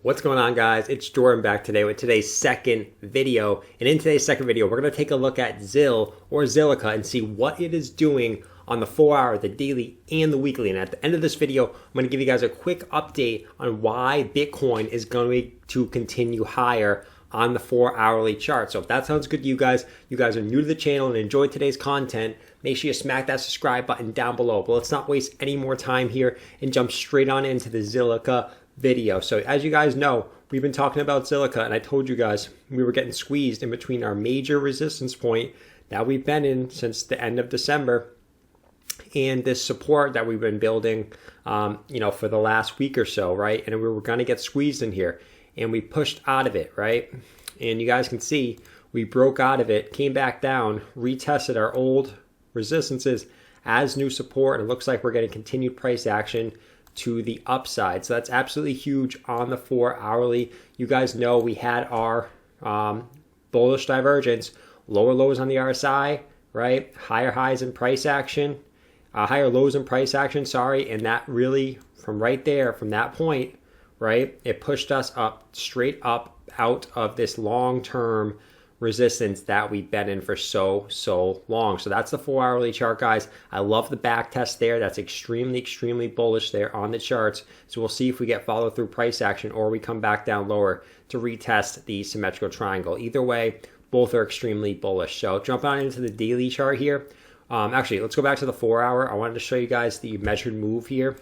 What's going on, guys? It's Jordan back today with today's second video. And in today's second video, we're going to take a look at Zil or Zilliqa and see what it is doing on the 4-hour, the daily, and the weekly. And at the end of this video, I'm going to give you guys a quick update on why Bitcoin is going to continue higher on the 4-hourly chart. So if that sounds good to you guys are new to the channel and enjoyed today's content, make sure you smack that subscribe button down below. But let's not waste any more time here and jump straight on into the Zilliqa video. So as you guys know, we've been talking about Zilliqa, and I told you guys we were getting squeezed in between our major resistance point that we've been in since the end of December and this support that we've been building for the last week or so, right? And we were going to get squeezed in here, and we pushed out of it, right? And you guys can see we broke out of it, came back down, retested our old resistances as new support, and it looks like we're getting continued price action to the upside. So that's absolutely huge on the 4-hourly. You guys know we had our bullish divergence, lower lows on the RSI, right? Higher highs in price action, higher lows in price action, and that really, from right there, from that point, right, it pushed us up, straight up out of this long-term resistance that we've been in for so long. So that's the 4-hourly chart, guys. I love the back test there. That's extremely bullish there on the charts. So we'll see if we get follow through price action or we come back down lower to retest the symmetrical triangle. Either way, both are extremely bullish. So jump on into the daily chart here. Actually, let's go back to the 4-hour. I wanted to show you guys the measured move here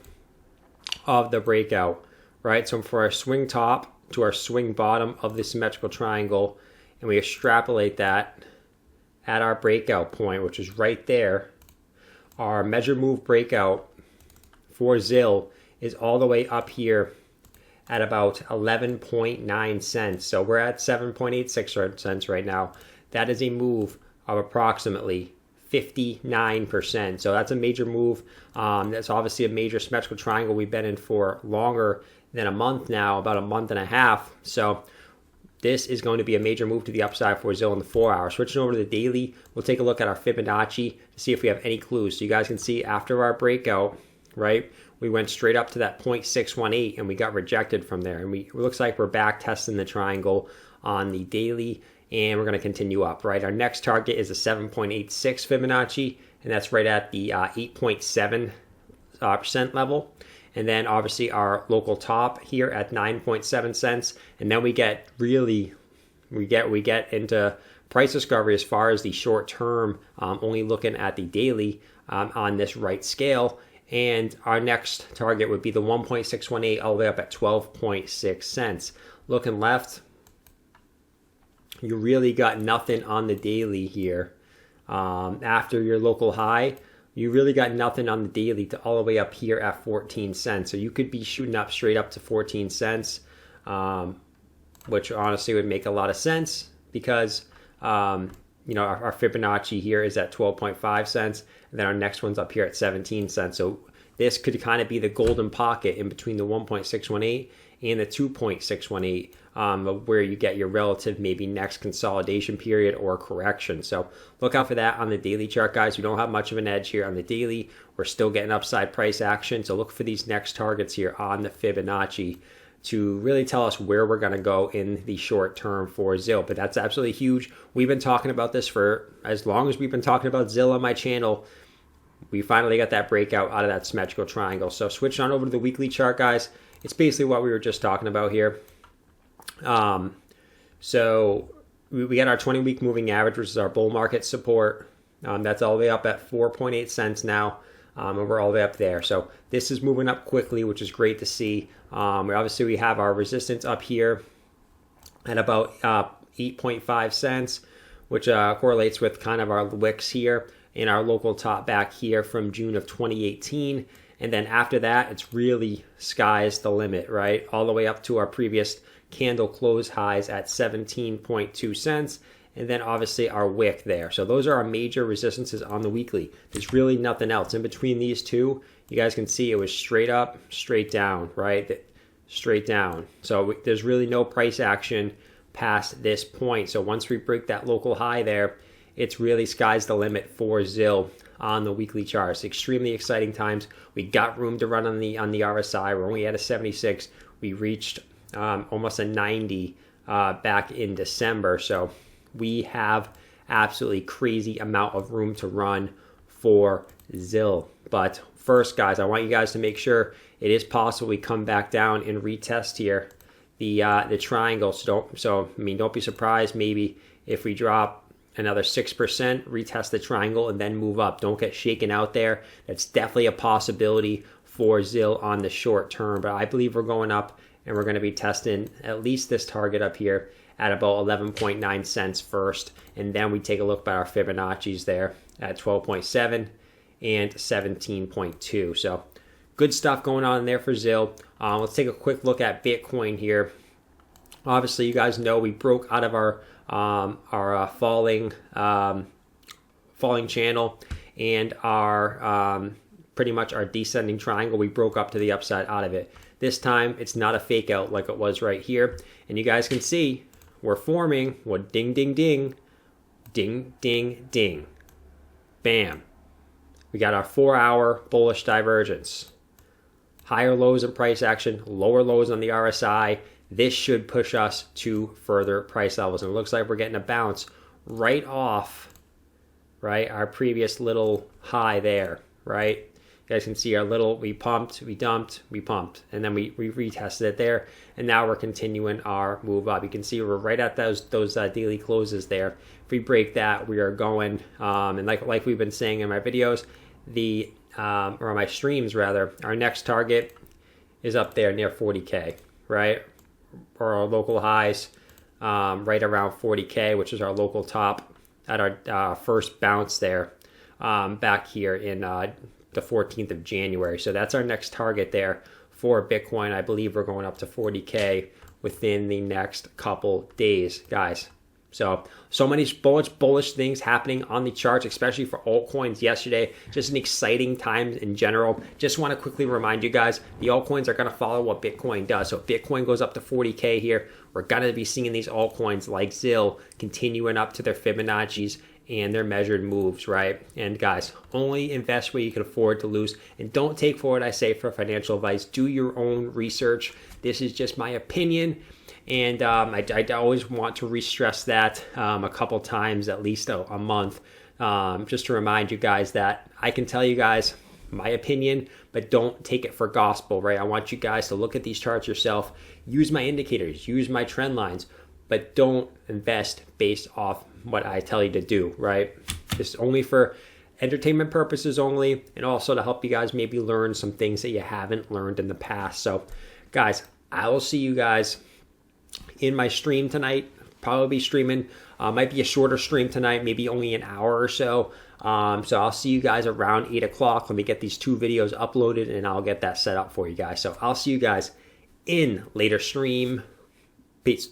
of the breakout, right? So for our swing top to our swing bottom of the symmetrical triangle, and we extrapolate that at our breakout point, which is right there, our measured move breakout for Zil is all the way up here at about 11.9 cents. So we're at 7.86 cents right now. That is a move of approximately 59%. So that's a major move. That's obviously a major symmetrical triangle we've been in for longer than a month now, about a month and a half. So this is going to be a major move to the upside for Zil in the 4-hour. Switching over to the daily, we'll take a look at our Fibonacci to see if we have any clues. So you guys can see after our breakout, right, we went straight up to that 0.618 and we got rejected from there. And it looks like we're back testing the triangle on the daily, and we're going to continue up, right? Our next target is a 7.86 Fibonacci, and that's right at the 8.7% level. And then obviously our local top here at 9.7 cents. And then we get we get into price discovery as far as the short term, only looking at the daily on this right scale. And our next target would be the 1.618 all the way up at 12.6 cents. Looking left, you really got nothing on the daily here. After your local high, you really got nothing on the daily to all the way up here at 14 cents. So you could be shooting up straight up to 14 cents, which honestly would make a lot of sense because, our Fibonacci here is at 12.5 cents. And then our next one's up here at 17 cents. So this could kind of be the golden pocket in between the 1.618 and the 2.618, where you get your relative maybe next consolidation period or correction. So look out for that on the daily chart, guys. We don't have much of an edge here on the daily. We're still getting upside price action. So look for these next targets here on the Fibonacci to really tell us where we're going to go in the short term for Zil. But that's absolutely huge. We've been talking about this for as long as we've been talking about Zil on my channel. We finally got that breakout out of that symmetrical triangle. So switching on over to the weekly chart, guys. It's basically what we were just talking about here. So we got our 20-week moving average, which is our bull market support. That's all the way up at 4.8 cents now, and we're all the way up there. So this is moving up quickly, which is great to see. Obviously, we have our resistance up here at about 8.5 cents, which correlates with kind of our wicks here and our local top back here from June of 2018. And then after that, it's really sky's the limit, right? All the way up to our previous candle close highs at 17.2 cents. And then obviously our wick there. So those are our major resistances on the weekly. There's really nothing else. In between these two, you guys can see it was straight up, straight down, right? Straight down. So there's really no price action past this point. So once we break that local high there, it's really sky's the limit for Zil on the weekly charts. Extremely exciting times. We got room to run on the RSI. We're only at a 76. We reached almost a 90 back in December. So we have absolutely crazy amount of room to run for Zil. But first, guys, I want you guys to make sure it is possible we come back down and retest here the triangle. So don't be surprised maybe if we drop another 6%, retest the triangle, and then move up. Don't get shaken out there. That's definitely a possibility for Zil on the short term. But I believe we're going up, and we're going to be testing at least this target up here at about 11.9 cents first. And then we take a look at our Fibonacci's there at 12.7 and 17.2. So good stuff going on there for Zil. Let's take a quick look at Bitcoin here. Obviously, you guys know we broke out of our falling channel and our pretty much our descending triangle. We broke up to the upside out of it. This time, it's not a fake out like it was right here. And you guys can see we're forming what ding, ding, ding, ding, ding, ding. Bam. We got our 4-hour bullish divergence. Higher lows in price action, lower lows on the RSI. This should push us to further price levels. And it looks like we're getting a bounce right off, right, our previous little high there, right? You guys can see our little, we pumped, we dumped, we pumped, and then we retested it there. And now we're continuing our move up. You can see we're right at those daily closes there. If we break that, we are going, and like we've been saying in my videos, or my streams rather, our next target is up there near 40K, right? Or our local highs, right around 40K, which is our local top at our first bounce there back here in the 14th of January. So that's our next target there for Bitcoin. I believe we're going up to 40K within the next couple days, guys. So many bullish things happening on the charts, especially for altcoins yesterday. Just an exciting time in general. Just want to quickly remind you guys, the altcoins are going to follow what Bitcoin does. So if Bitcoin goes up to 40K here, we're going to be seeing these altcoins like Zil continuing up to their Fibonacci's and their measured moves, right? And guys, only invest where you can afford to lose. And don't take for what I say for financial advice. Do your own research. This is just my opinion. And I always want to re-stress that a couple times, at least a month, just to remind you guys that I can tell you guys my opinion, but don't take it for gospel, right? I want you guys to look at these charts yourself, use my indicators, use my trend lines, but don't invest based off what I tell you to do, right? It's only for entertainment purposes only, and also to help you guys maybe learn some things that you haven't learned in the past. So, guys, I will see you guys in my stream tonight. Probably be streaming, might be a shorter stream tonight, maybe only an hour or so. So I'll see you guys around 8 o'clock. Let me get these 2 videos uploaded and I'll get that set up for you guys. So I'll see you guys in later stream. Peace.